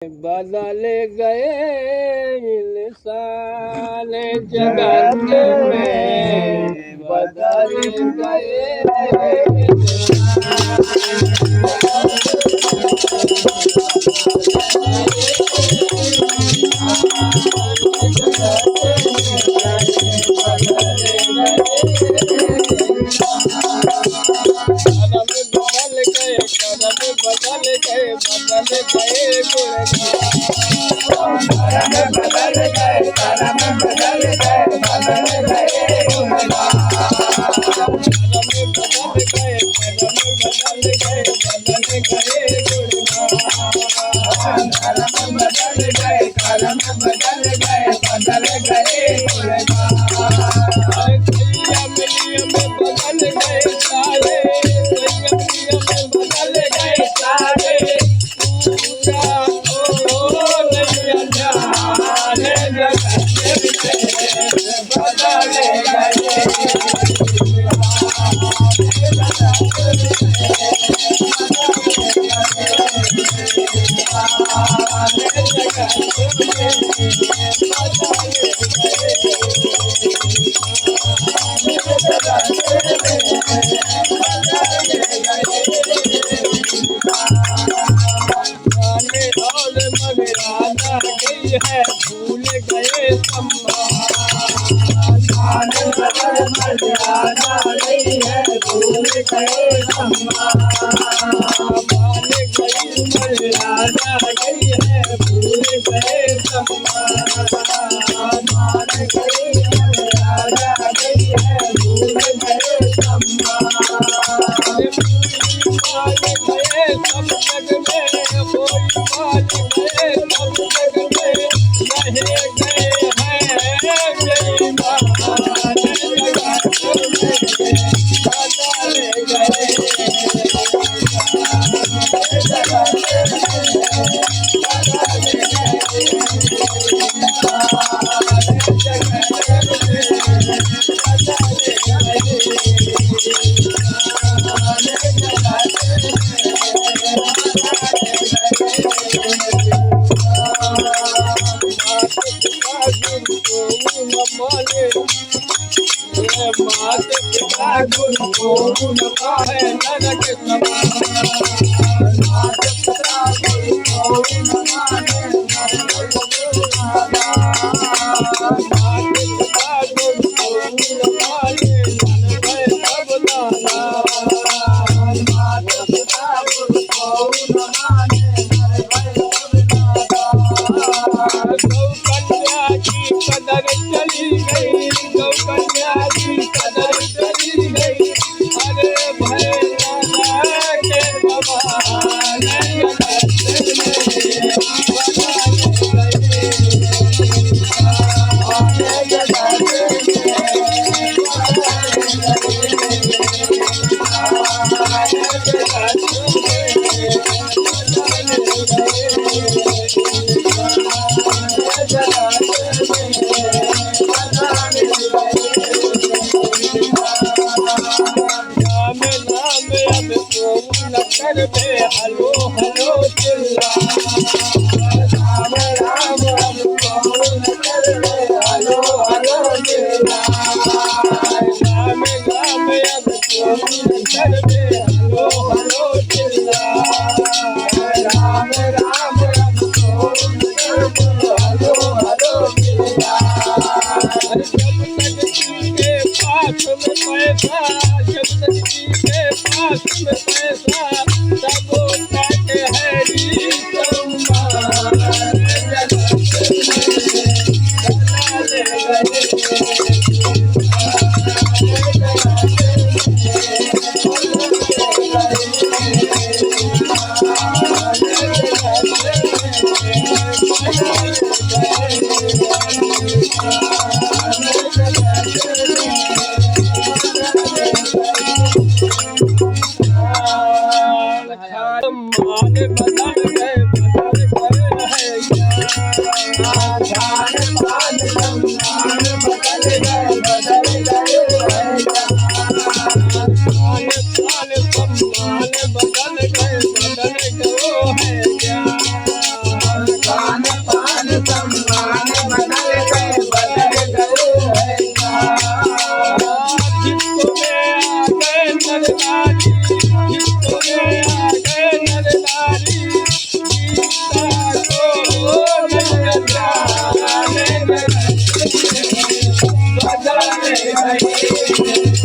बदल गए इंसान जगत में, बदल गए है भूल गए मर्यादा नहीं है भूल गए मान गई मर्यादा नहीं है भूल गए मान गई मर्यादा नहीं है भूल गए सब जग में कोई मान गए सब जग में रह गए मात पिता गुरु को न पाए नरक समान मात पिता गुरु को न माने नरक समान मात पिता गुरु को न माने नरक सब दाना मात पिता गुरु को न माने नरक सब दाना गौ कन्या की कदर चली गई गौ कन्या की कदर चली गई अरे भय के भगवान हलो हलो चिल्ला राम राम कौन करे हलो हलो चिल्ला राम राम अब कौन करे हलो हलो चिल्ला राम राम अब कौन करे हलो हलो चिल्ला जब तक के पास में पैसा जब तक के पास में पैसा होई